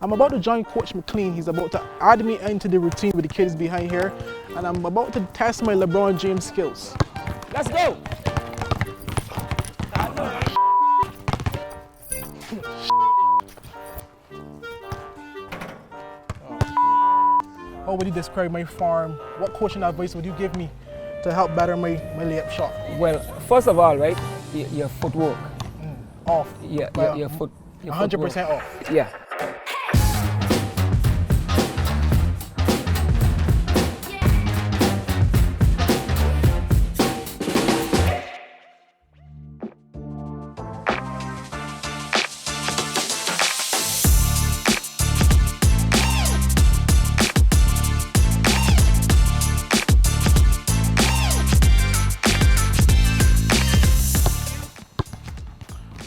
I'm about to join Coach McLean. He's about to add me into the routine with the kids behind here, and I'm about to test my LeBron James skills. Let's go! How would you describe my form? What coaching advice would you give me to help better my layup shot? Well, first of all, right, your footwork. Off. Yeah, Well, your foot. 100% off. Yeah.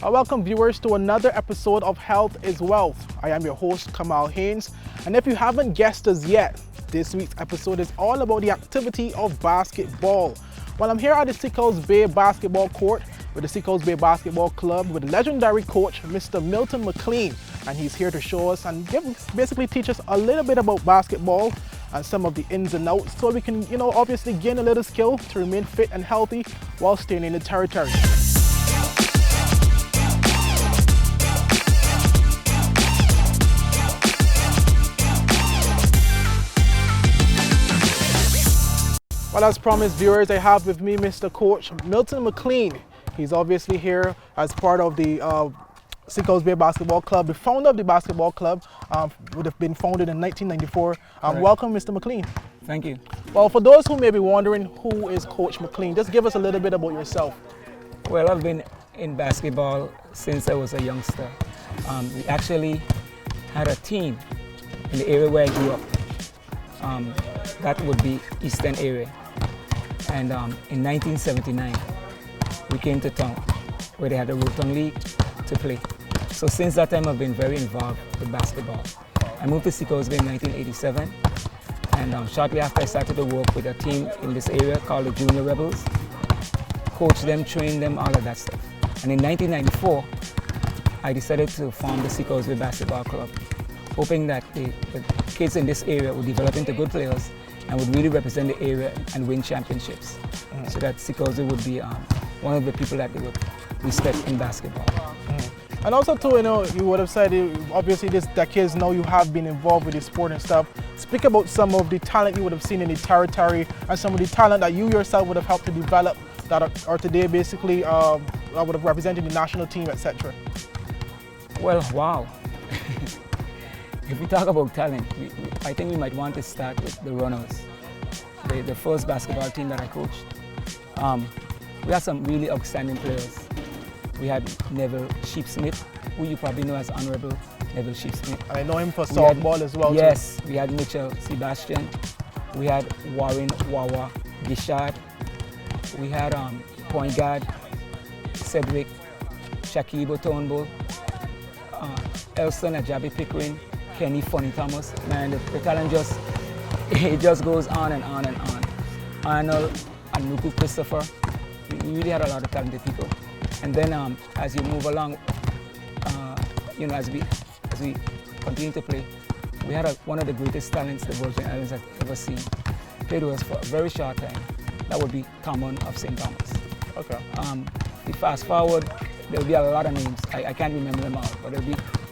I welcome viewers to another episode of Health is Wealth. I am your host, Kamal Haynes, and if you haven't guessed us yet, this week's episode is all about the activity of basketball. Well, I'm here at the Seacoast Bay Basketball Court with the Seacoast Bay Basketball Club with legendary coach, Mr. Milton McLean, and he's here to show us and basically teach us a little bit about basketball and some of the ins and outs so we can, obviously gain a little skill to remain fit and healthy while staying in the territory. Well, as promised, viewers, I have with me Mr. Coach Milton McLean. He's obviously here as part of the Seacoast Bay Basketball Club. The founder of the basketball club would have been founded in 1994. Welcome, Mr. McLean. Thank you. Well, for those who may be wondering, who is Coach McLean? Just give us a little bit about yourself. Well, I've been in basketball since I was a youngster. We actually had a team in the area where I grew up. That would be Eastern area. And in 1979, we came to town where they had a Roton League to play. So since that time, I've been very involved with basketball. I moved to Seacoast Bay in 1987, and shortly after I started to work with a team in this area called the Junior Rebels, coach them, train them, all of that stuff. And in 1994, I decided to form the Seacoast Bay Basketball Club, hoping that the kids in this area would develop into good players and would really represent the area and win championships. So that Seacoast Bay would be one of the people that they would respect in basketball. And also too, you would have said, obviously this decades now you have been involved with the sport and stuff. Speak about some of the talent you would have seen in the territory and some of the talent that you yourself would have helped to develop that are today basically would have represented the national team, etc. Well, wow. If we talk about talent, I think we might want to start with the Runners, the first basketball team that I coached. We had some really outstanding players. We had Neville Sheepsmith, who you probably know as Honorable Neville Sheepsmith. I know him for softball as well. Yes, we had Mitchell Sebastian. We had Warren Wawa Gishard. We had point guard Cedric Shakibo Turnbull, Elson Ajabi Pickering, Kenny Funny Thomas. Man, the talent just goes on and on and on. Arnold and Nuku Christopher. We really had a lot of talented people. And then as you move along, as we continue to play, we had one of the greatest talents the Virgin Islands have ever seen. Played with us for a very short time. That would be Common of St. Thomas. Okay. If you fast forward, there will be a lot of names. I can't remember them all,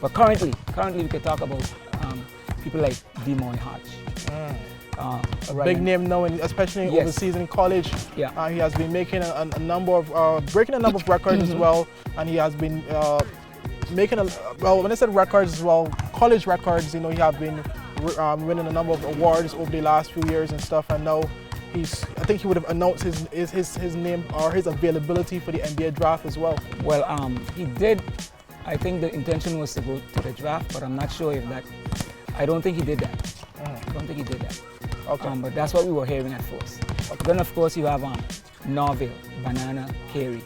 but currently we could talk about people like Demoy Hodge. Big name now, especially overseas in college. Yeah. He has been making a number of breaking a number of records as well, and he has been making when I said records as well, college records. He have been winning a number of awards over the last few years and stuff, and now I think he would have announced his name or his availability for the NBA draft as well. Well, he did. I think the intention was to go to the draft, but I'm not sure if that. I don't think he did that. I don't think he did that. Okay. But that's what we were hearing at first. Okay. Then of course you have Norville, Banana Carey.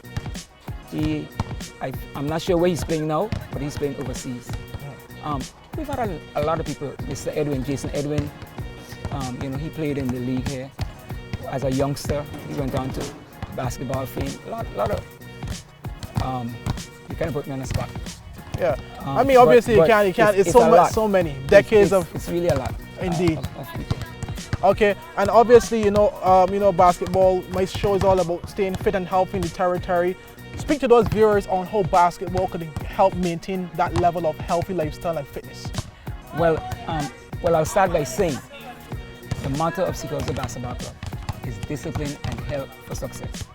I'm not sure where he's playing now, but he's playing overseas. We've had a lot of people. Mr. Edwin, Jason Edwin. He played in the league here as a youngster. He went on to basketball fame. A lot of. You kind of put me on the spot. Yeah. I mean, obviously you can't. It's so much, so many decades of. It's really a lot. Indeed. Of people. Okay, and obviously, basketball. My show is all about staying fit and healthy in the territory. Speak to those viewers on how basketball could help maintain that level of healthy lifestyle and fitness. Well, I'll start by saying the motto of Seacoast Basketball Club is discipline and health for success.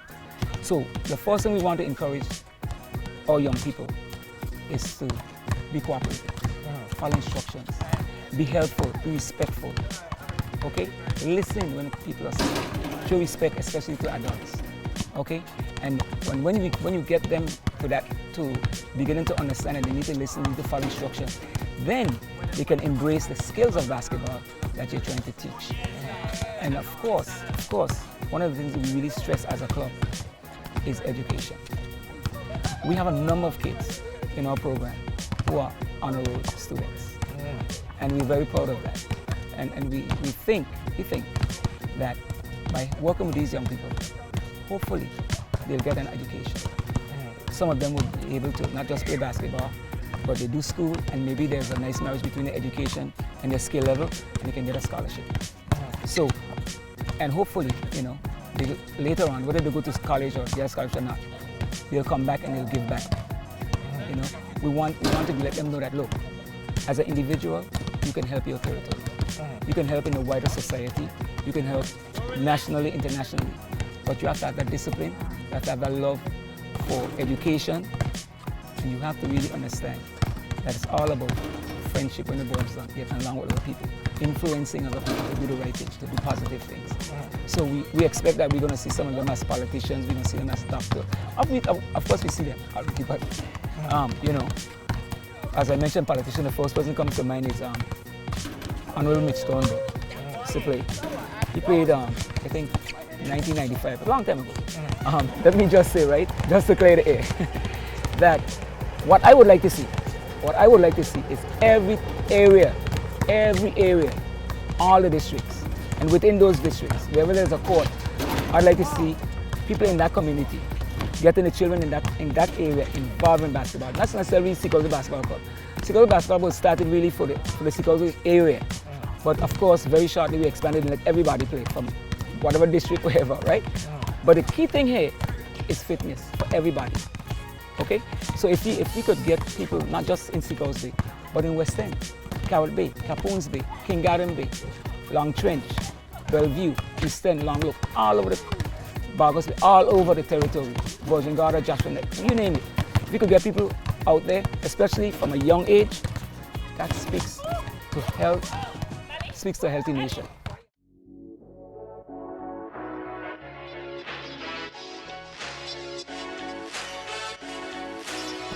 So the first thing we want to encourage all young people is to be cooperative, follow instructions, be helpful, be respectful. Okay? Listen when people are speaking. Show respect, especially to adults. Okay? And when you get them to beginning to understand and they need to listen, need to follow instructions, then they can embrace the skills of basketball that you're trying to teach. And of course, one of the things we really stress as a club is education. We have a number of kids in our program who are honor roll students. And we're very proud of that. And we think that by working with these young people, hopefully they'll get an education. Some of them will be able to not just play basketball, but they do school, and maybe there's a nice marriage between their education and their skill level, and they can get a scholarship. So, and hopefully, later on, whether they go to college or get a scholarship or not, they'll come back and they'll give back. We want to let them know that, look, as an individual, you can help your territory. You can help in the wider society. You can help nationally, internationally. But you have to have that discipline. You have to have that love for education. And you have to really understand that it's all about friendship when it boils down, getting along with other people, influencing other people to do the right things, to do positive things. So we expect that we're going to see some of them as politicians, we're going to see them as doctors. Of course we see them, but as I mentioned, politician, the first person who comes to mind is Honorable Mitch Thornburg. He played, I think, in 1995, a long time ago. Let me just say, right, just to clear the air, that what I would like to see is every area, all the districts, and within those districts, wherever there's a court, I'd like to see people in that community getting the children in that area involved in basketball. Not necessarily Seacoast Basketball Club. Seacoast Basketball was started really for the Seacoast area. But of course, very shortly we expanded and let everybody play from whatever district, wherever, right? But the key thing here is fitness for everybody. Okay? So if we could get people not just in Seacoast Bay, but in West End, Carrot Bay, Capoons Bay, King Garden Bay, Long Trench, Bellevue, East End, Long Loop, all over the Bargos Bay, all over the territory, Virgin Gorda, Joshua Neck, you name it. If we could get people out there, especially from a young age, that speaks to health, speaks to a healthy nation.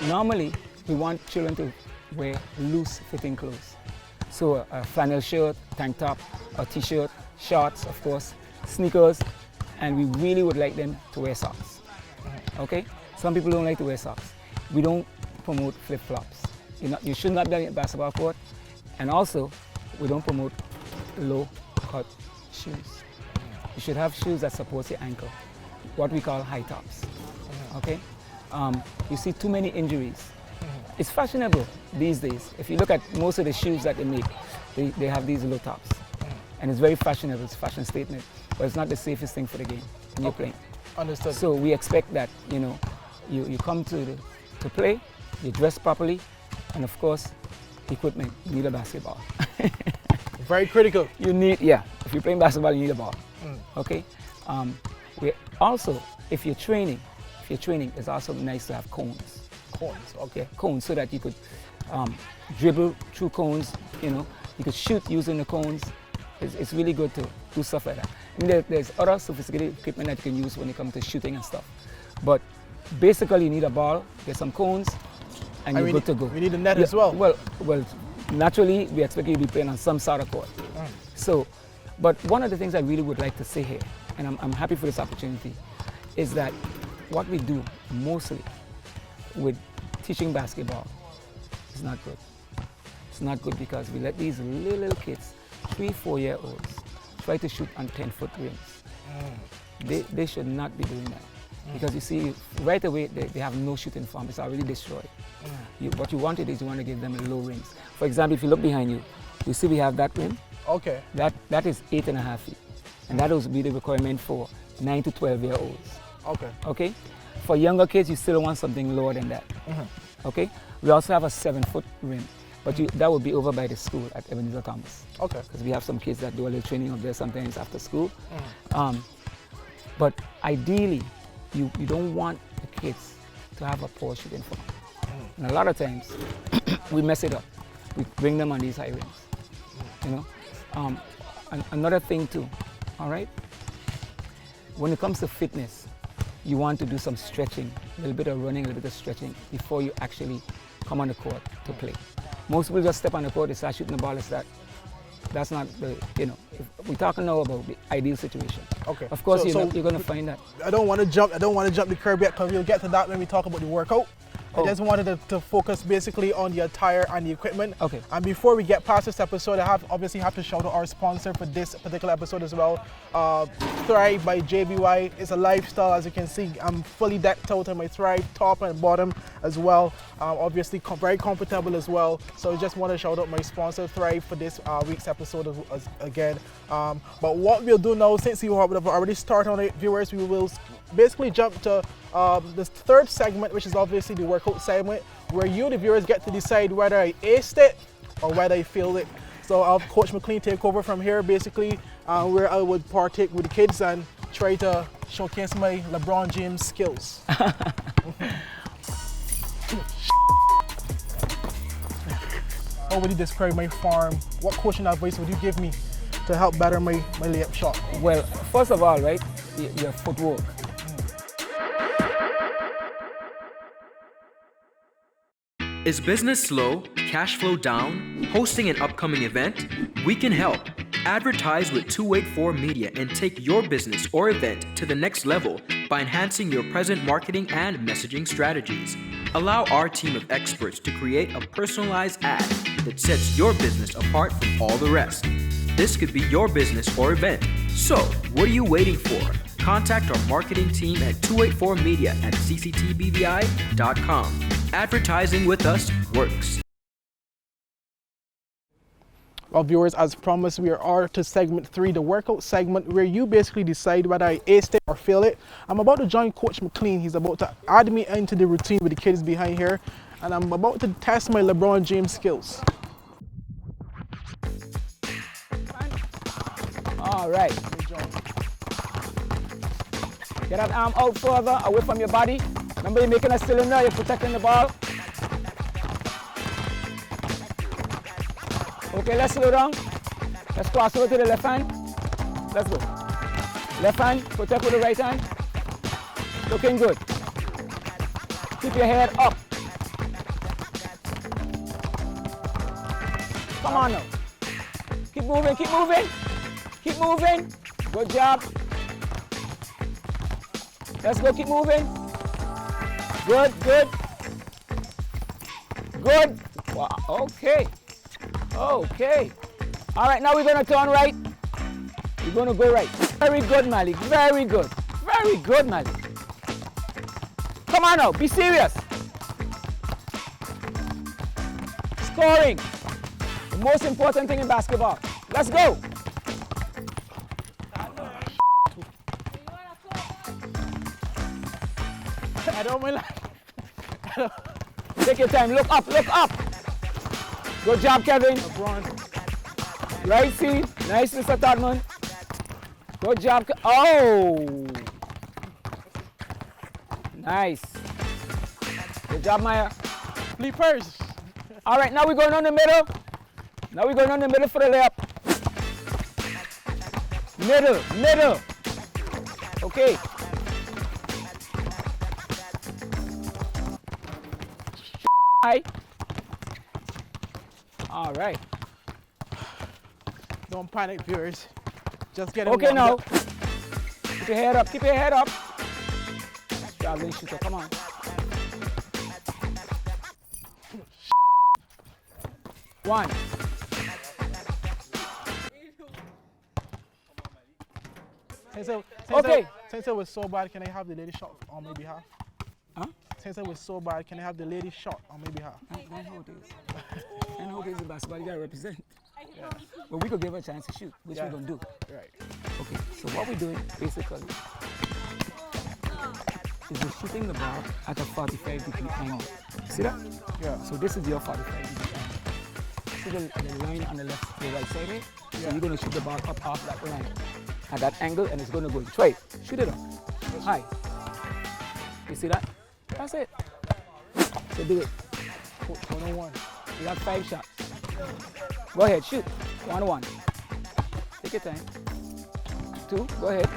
Normally, we want children to wear loose-fitting clothes. So a flannel shirt, tank top, a t-shirt, shorts, of course, sneakers, and we really would like them to wear socks. Okay? Some people don't like to wear socks. We don't promote flip-flops. You should not be on a basketball court, and also, we don't promote low-cut shoes. You should have shoes that support your ankle, what we call high tops. Okay? You see too many injuries. It's fashionable these days. If you look at most of the shoes that they make, they have these low tops. And it's very fashionable, it's a fashion statement, but it's not the safest thing for the game when you're playing. Understood. So we expect that, you come to play, you dress properly, and of course, equipment. You need a basketball. Very critical. You need, if you're playing basketball, you need a ball. Okay? We also, if you're training, it's also nice to have cones. Cones, okay. Cones, so that you could dribble through cones, you could shoot using the cones. It's really good to do stuff like that. I mean, there's other sophisticated equipment that you can use when it comes to shooting and stuff. But basically, you need a ball, get some cones, and you're good to go. We need a net as well. Well, naturally, we expect you to be playing on some sort of court. So, but one of the things I really would like to say here, and I'm happy for this opportunity, is that what we do mostly with teaching basketball is not good. It's not good because we let these little kids, 3-4-year-olds, try to shoot on 10-foot rims. They should not be doing that. Because you see, right away, they have no shooting form. It's already destroyed. What you wanted is you want to give them low rims. For example, if you look behind you, you see we have that rim. Okay. That is 8.5 feet. And that will be the requirement for 9 to 12-year-olds. Okay. Okay? For younger kids, you still want something lower than that. Okay? We also have a 7-foot rim, but that will be over by the school at Ebenezer Thomas. Okay. Because we have some kids that do a little training up there sometimes after school. But ideally, you don't want the kids to have a poor shooting form. And a lot of times, we mess it up. We bring them on these high rims. You know? And another thing too, all right? When it comes to fitness, you want to do some stretching, a little bit of running, a little bit of stretching before you actually come on the court to play. Most people just step on the court, they start shooting the ball. That's not the, you know, if we're talking now about the ideal situation. Okay. Of course, you're going to find that. I don't want to jump the curb yet because we'll get to that when we talk about the workout. I just wanted to focus basically on the attire and the equipment. Okay. And before we get past this episode, I obviously have to shout out our sponsor for this particular episode as well. Thrive by JBY. It's a lifestyle, as you can see. I'm fully decked out in my Thrive top and bottom as well. Obviously very comfortable as well. So I just want to shout out my sponsor Thrive for this week's episode again. But what we'll do now, since you have already started on it, viewers, we will basically jump to the third segment, which is obviously the workout segment, where you, the viewers, get to decide whether I aced it or whether I failed it. So I'll have Coach McLean take over from here, basically, where I would partake with the kids and try to showcase my LeBron James skills. How would you describe my form? What coaching advice would you give me to help better my layup shot? Well, first of all, right, your footwork. Is business slow, cash flow down, hosting an upcoming event? We can help. Advertise with 284 Media and take your business or event to the next level by enhancing your present marketing and messaging strategies. Allow our team of experts to create a personalized ad that sets your business apart from all the rest. This could be your business or event. So, what are you waiting for? Contact our marketing team at 284media@cctbvi.com. Advertising with us works. Well, viewers, as promised, we are to segment 3, the workout segment, where you basically decide whether I aced it or failed it. I'm about to join Coach McLean. He's about to add me into the routine with the kids behind here, and I'm about to test my LeBron James skills. All right. Get that arm out further, away from your body. Remember, you're making a cylinder, you're protecting the ball. Okay, let's slow down. Let's cross over to the left hand. Let's go. Left hand, protect with the right hand. Looking good. Keep your head up. Come on now. Keep moving, keep moving. Keep moving. Good job. Let's go, keep moving. Good, good. Good. Wow, okay. Okay. All right, now we're going to turn right. We're going to go right. Very good, Malik. Very good. Very good, Malik. Come on now, be serious. Scoring. The most important thing in basketball. Let's go. I don't mind. Take your time. Look up, look up. Good job, Kevin. LeBron. Right seat. Nice, Mr. Todman. Good job. Oh. Nice. Good job, Maya. Leapers. All right, now we're going on the middle. Now we're going on the middle for the layup. Middle, middle. Okay. High. All right. Don't panic, viewers. Just get it. Okay, now. Keep your head up. Keep your head up. Traveling shooter, come on. One. Okay. Since it was so bad, can I have the lady shot on my behalf? Huh? Since it was so bad, can I have the lady shot on my behalf? I know how it is. I know how it is in basketball. You gotta represent. Yeah. But we could give her a chance to shoot, which we don't do. Right. Okay. So what we're doing basically is we're shooting the ball at a 45-degree angle. See that? Yeah. So this is your 45-degree angle. See the line on the left, the right side here? So Yeah. you're gonna shoot the ball up off that line at that angle, and it's gonna go straight. Shoot it up. High. You see that? That's it. So do it. 1-on-1. You got 5 shots. Go ahead, shoot. 1-1. Take your time. 2, go ahead.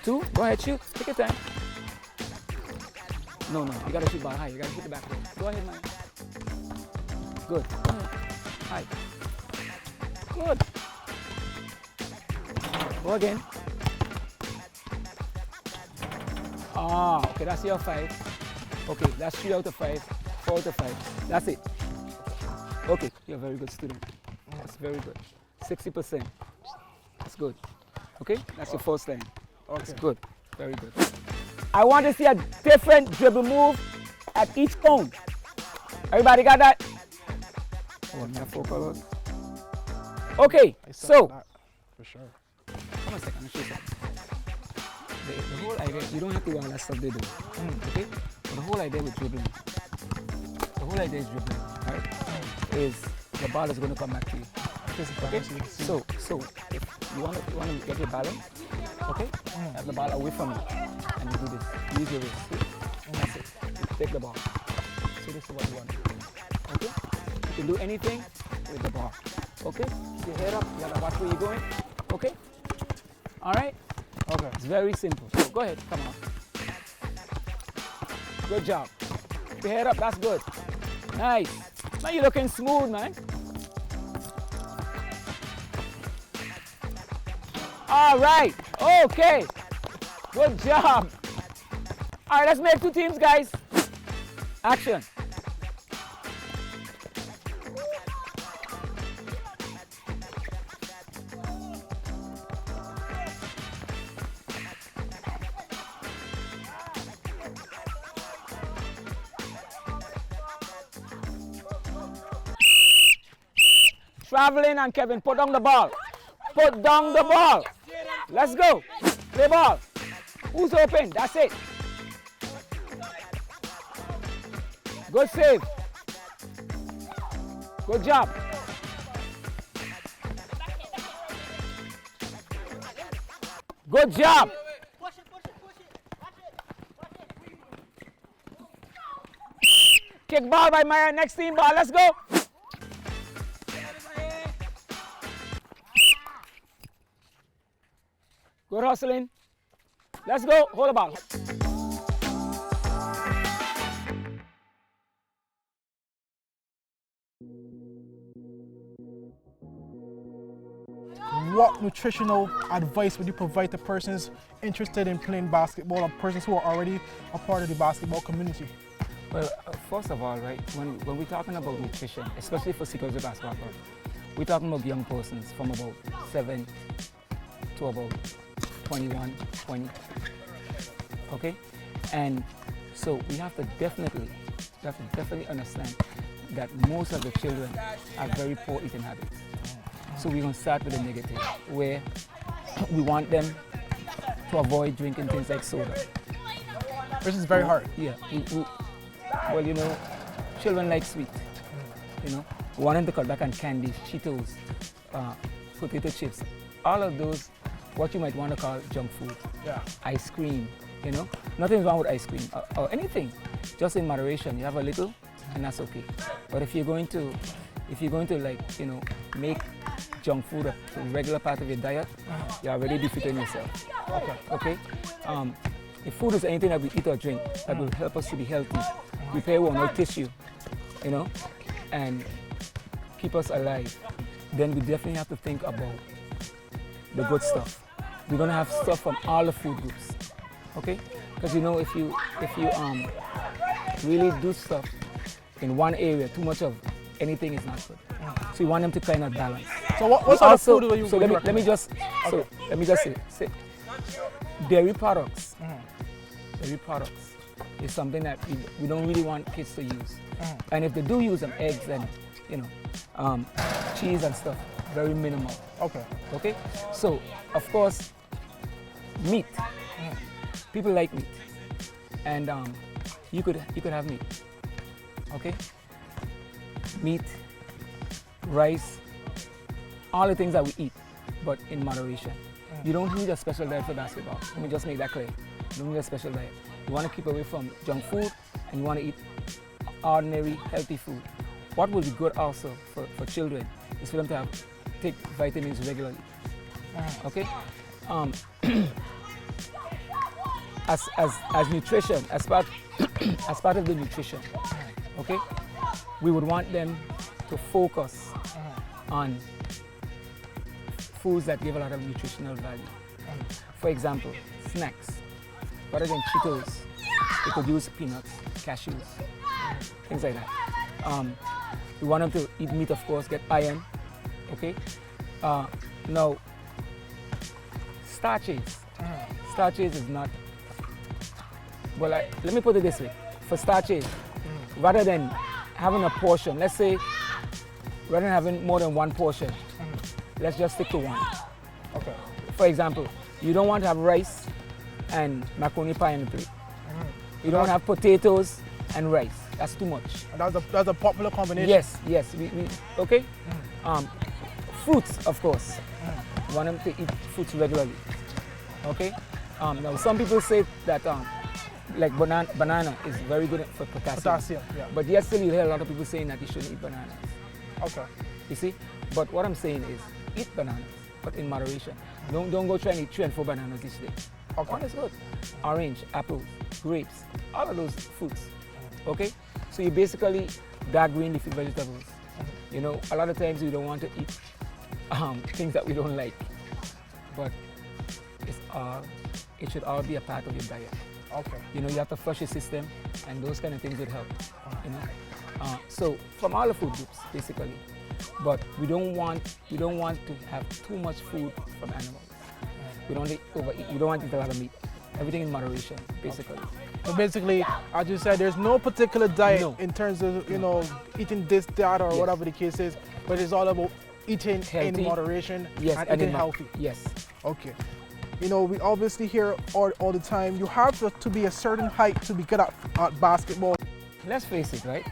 2, go ahead, shoot. Take your time. No, you gotta shoot ball high. You gotta shoot the back. Go ahead, man. Good. Go ahead. High. Good. Go again. Okay, that's your 5. Okay, that's 3 out of 5, 4 out of 5. That's it. Okay, you're a very good student. That's very good. 60%. That's good. Okay, that's your first line. That's good. Very good. I want to see a different dribble move at each cone. Everybody got that? Oh, I'm not focused. Okay, I suck so at that, for sure. come a second, I'll show you something. The whole idea, you don't have to do all that stuff they do. Okay? But the whole idea with dribbling, the whole idea is dribbling, right? Is the ball is going to come back to you. Okay? So if you want to get your balance, okay? Have the ball away from you, and you do this. Use your wrist. See? That's it. You take the ball. So this is what you want to do. Okay? You can do anything with the ball. Okay? Keep your head up. You gotta watch where you're going. Okay? All right? Okay. It's very simple. So go ahead, come on. Good job. Keep your head up, that's good. Nice. Now you're looking smooth, man. All right, okay. Good job. All right, let's make 2 teams, guys. Action. Traveling and Kevin, put down the ball. Put down the ball. Let's go. Play ball. Who's open? That's it. Good save. Good job. Good job. Kick ball by Maya. Next team ball. Let's go. Good hustling. Let's go. Hold the ball. What nutritional advice would you provide to persons interested in playing basketball or persons who are already a part of the basketball community? Well, first of all, right, when we're talking about nutrition, especially for security basketball club, we're talking about young persons from about 7 to about 21, 20. Okay? And so we have to definitely understand that most of the children have very poor eating habits. So we're going to start with the negative, where we want them to avoid drinking things like soda. Which is very hard. Yeah. Well, you know, children like sweet. You know, we want them to cut back on candy, Cheetos, potato chips, all of those, what you might want to call junk food. Yeah. Ice cream, you know, nothing's wrong with ice cream or anything, just in moderation. You have a little, and that's okay. But if you're going to like, you know, make junk food a regular part of your diet, you're already defeating yourself. Okay. If food is anything that we eat or drink that will help us to be healthy, repair our tissue, you know, and keep us alive, then we definitely have to think about the good stuff. We're gonna have stuff from all the food groups, okay? Because you know, if you really do stuff in one area, too much of anything is not good. So you want them to kind of balance. So what We sort of also- food do you So would you let me recommend? just say dairy products. Dairy products is something that we don't really want kids to use. And if they do use them, eggs and cheese and stuff, very minimal. Okay. Okay, so of course, meat. People like meat, and you could have meat. Okay, meat, rice, all the things that we eat, but in moderation. You don't need a special diet for basketball. Let me just make that clear. You don't need a special diet. You want to keep away from junk food, and you want to eat ordinary, healthy food. What would be good also for children is for them to take vitamins regularly. Okay, as nutrition, as part of the nutrition. Okay, we would want them to focus on foods that give a lot of nutritional value. For example, snacks. Rather than Cheetos, they could use peanuts, cashews, things like that. We want them to eat meat, of course, get iron. Okay. Now, starches. Starches is not. Well, let me put it this way. For starches, rather than having a portion, let's say, rather than having more than one portion, let's just stick to one. Okay. For example, you don't want to have rice and macaroni pie on the plate. You don't want to have potatoes and rice. That's too much. And that's a popular combination. Yes. Okay. Fruits, of course. You want them to eat fruits regularly. Okay. Now, some people say that like banana is very good for potassium. Potassium, yeah. But yet still you hear a lot of people saying that you shouldn't eat bananas. Okay. You see? But what I'm saying is eat bananas, but in moderation. Don't go try and eat 3 and 4 bananas each day. Okay. One is good. Orange, apples, grapes, all of those fruits. Okay? So you basically dark green leafy vegetables. You know, a lot of times we don't want to eat things that we don't like. But it should all be a part of your diet. Okay. You know, you have to flush your system, and those kind of things would help. You know, so from all the food groups, basically, but we don't want to have too much food from animals. We don't want to overeat. We don't want to eat a lot of meat. Everything in moderation, basically. So basically, as you said, there's no particular diet No. in terms of eating this, that, or Yes. whatever the case is, but it's all about eating Healthy. in moderation Yes, and in eating healthy. Yes. Okay. You know, we obviously hear all the time, you have to be a certain height to be good at basketball. Let's face it, right?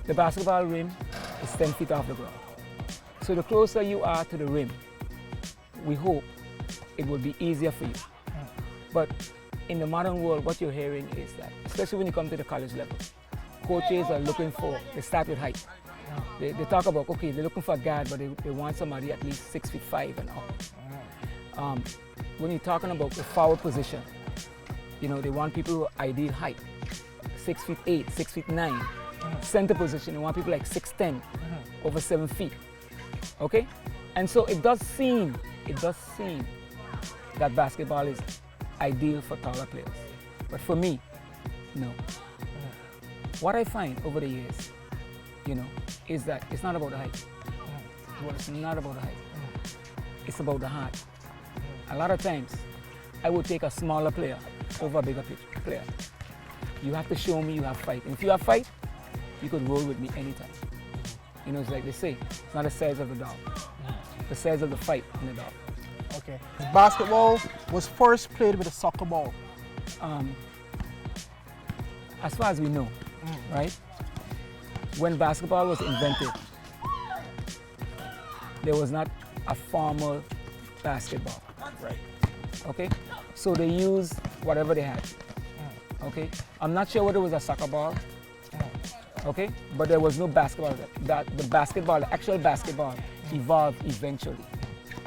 The basketball rim is 10 feet off the ground. So the closer you are to the rim, we hope it will be easier for you. But in the modern world, what you're hearing is that, especially when you come to the college level, coaches are looking for, they start with height. They talk about, okay, they're looking for a guard, but they want somebody at least 6'5" and up. When you're talking about the forward position, you know, they want people who are ideal height, 6'8", 6'9". Center position, they want people like 6'10", over 7 feet. Okay? And so it does seem that basketball is ideal for taller players. But for me, no. What I find over the years, you know, is that it's not about the height. It's not about the height. It's about the heart. A lot of times, I would take a smaller player over a bigger player. You have to show me you have fight. And if you have fight, you could roll with me anytime. You know, it's like they say, it's not the size of the dog, the size of the fight in the dog. Okay. Basketball was first played with a soccer ball. As far as we know, right? When basketball was invented, there was not a formal basketball. Right. Okay? So they used whatever they had. Okay? I'm not sure whether it was a soccer ball. Okay? But there was no basketball. The actual basketball evolved eventually.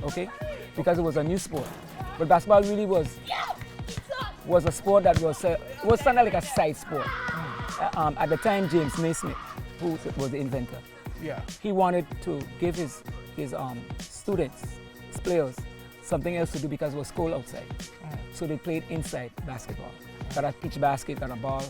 Okay? Because it was a new sport. But basketball really was a sport that was kind of like a side sport. At the time, James Naismith, who was the inventor, he wanted to give his students, his players, something else to do because it was cold outside. So they played inside basketball. Got a pitch basket, got a ball,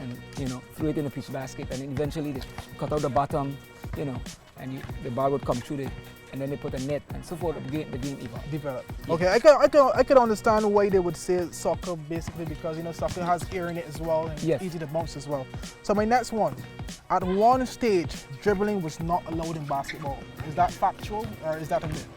and you know, threw it in the pitch basket, and eventually they cut out the bottom, you know, and the ball would come through and then they put a net and so forth. The game evolved. Develop. Okay, I can understand why they would say soccer basically because soccer has air in it as well and Yes. easy to bounce as well. So my next one, at one stage, dribbling was not allowed in basketball. Is that factual or is that a myth?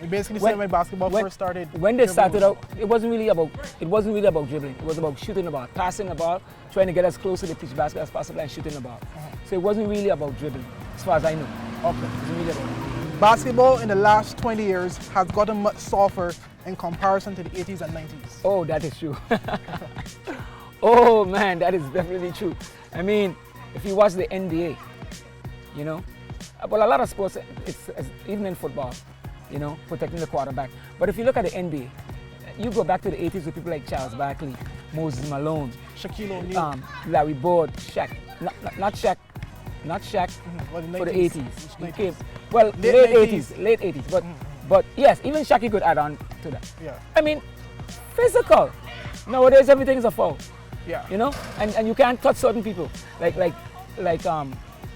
It basically said when basketball first started. When they dribbling started was- out, it wasn't really about dribbling. It was about shooting the ball, passing the ball, trying to get as close to the pitch basket as possible and shooting the ball. So it wasn't really about dribbling, as far as I know. Okay. It wasn't really about Basketball in the last 20 years has gotten much softer in comparison to the 80s and 90s. Oh, that is true. Oh man, that is definitely true. I mean, if you watch the NBA, well, a lot of sports, even in football, protecting the quarterback. But if you look at the NBA, you go back to the 80s with people like Charles Barkley, Moses Malone, Shaquille O'Neal. Larry Bird, Shaq, not Shaq, Well, for the 80s. He 90s. came, well, late 80s. But yes, even Shaq could add on to that. Yeah. I mean, physical. Nowadays, everything is a foul. Yeah. And you can't touch certain people. Like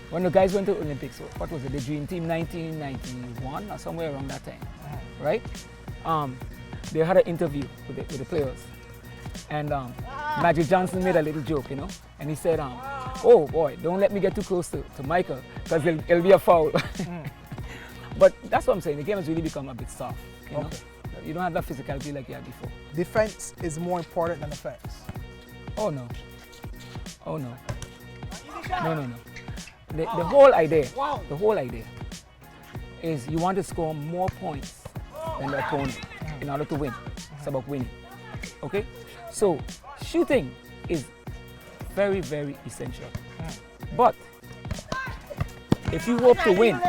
when the guys went to Olympics, what was it, the Dream Team 1991 or somewhere around that time, right? They had an interview with the players. And Magic Johnson made a little joke, and he said, oh boy, don't let me get too close to Michael, because it'll be a foul. But that's what I'm saying, the game has really become a bit soft, Okay. You don't have that physicality like you had before. Defense is more important than offense. Oh no. Oh no. No. The whole idea is you want to score more points than the opponent in order to win. It's about winning. Okay? So shooting is very, very essential. But if you hope to win,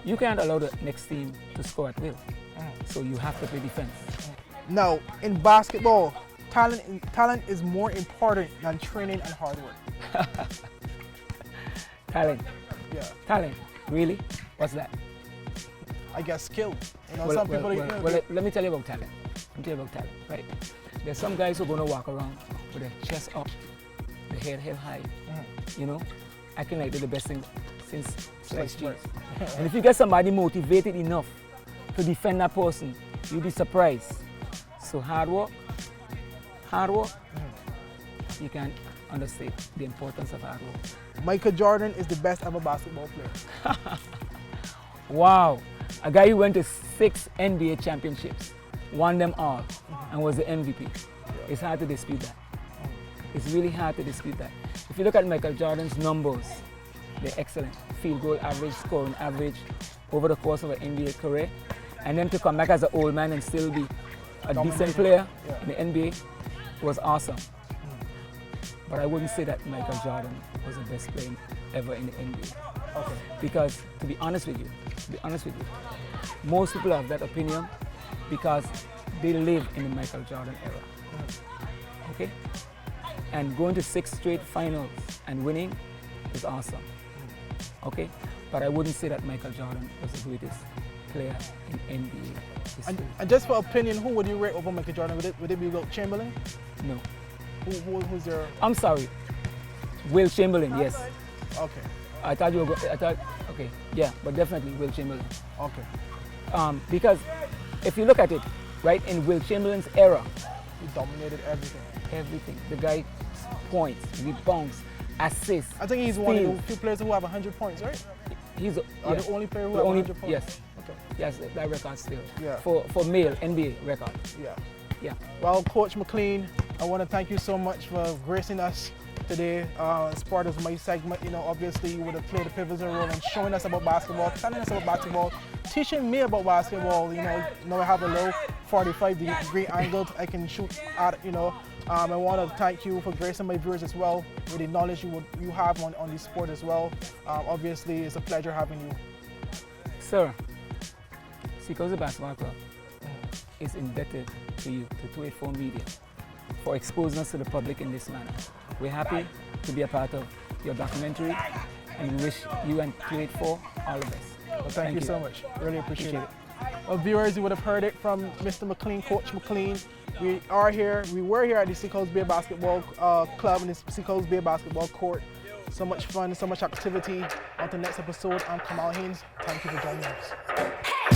you can't allow the next team to score at will. So you have to play defense. Now, in basketball, talent is more important than training and hard work. Talent. Yeah. Talent. Really? What's that? I guess skill. Well, Some people. let me tell you about talent. Right? There's some guys who are going to walk around with their chest up, the head held high, acting like they're the best thing since sliced cheese. And if you get somebody motivated enough to defend that person, you'll be surprised. So hard work, you can't understate the importance of hard work. Michael Jordan is the best ever basketball player. Wow, a guy who went to 6 NBA championships, won them all, and was the MVP. It's hard to dispute that. It's really hard to dispute that. If you look at Michael Jordan's numbers, they're excellent. Field goal average, scoring average over the course of an NBA career. And then to come back as an old man and still be a decent player in the NBA was awesome. But I wouldn't say that Michael Jordan was the best player ever in the NBA. Okay. Because to be honest with you, most people have that opinion because they live in the Michael Jordan era. Okay? And going to 6 straight finals and winning is awesome. Okay? But I wouldn't say that Michael Jordan was the greatest player in NBA history. And just for opinion, who would you rate over Michael Jordan? Would it be Wilt Chamberlain? No. Who's your? I'm sorry. Will Chamberlain, yes. Okay. I thought, okay, yeah, but definitely Will Chamberlain. Okay. Because if you look at it, right, in Will Chamberlain's era, He dominated everything. everything, the guy points, rebounds, assists. I think he's one of steals. the few players who have 100 points, right? He's The only player who the have only, 100 points. yes, Okay. yes, that record still. Yeah. For male NBA record. Yeah. Yeah. Well, Coach McLean, I want to thank you so much for gracing us today as part of my segment. Obviously you would have played a pivotal role in showing us about basketball, telling us about basketball, teaching me about basketball. I have a low 45-degree angle I can shoot at. I want to thank you for gracing my viewers as well with the knowledge you have on the sport as well. Obviously, it's a pleasure having you. Sir, Seacoast Basketball Club is indebted to you, to 284 Media, for exposing us to the public in this manner. We're happy to be a part of your documentary and we wish you and 284 all the best. Well, thank you so much. Really appreciate it. Well, viewers, you would have heard it from Mr. McLean, Coach McLean. We were here at the Seacoast Bay Basketball Club in the Seacoast Bay Basketball Court. So much fun, so much activity. On to the next episode. I'm Kamal Haynes. Thank you for joining us.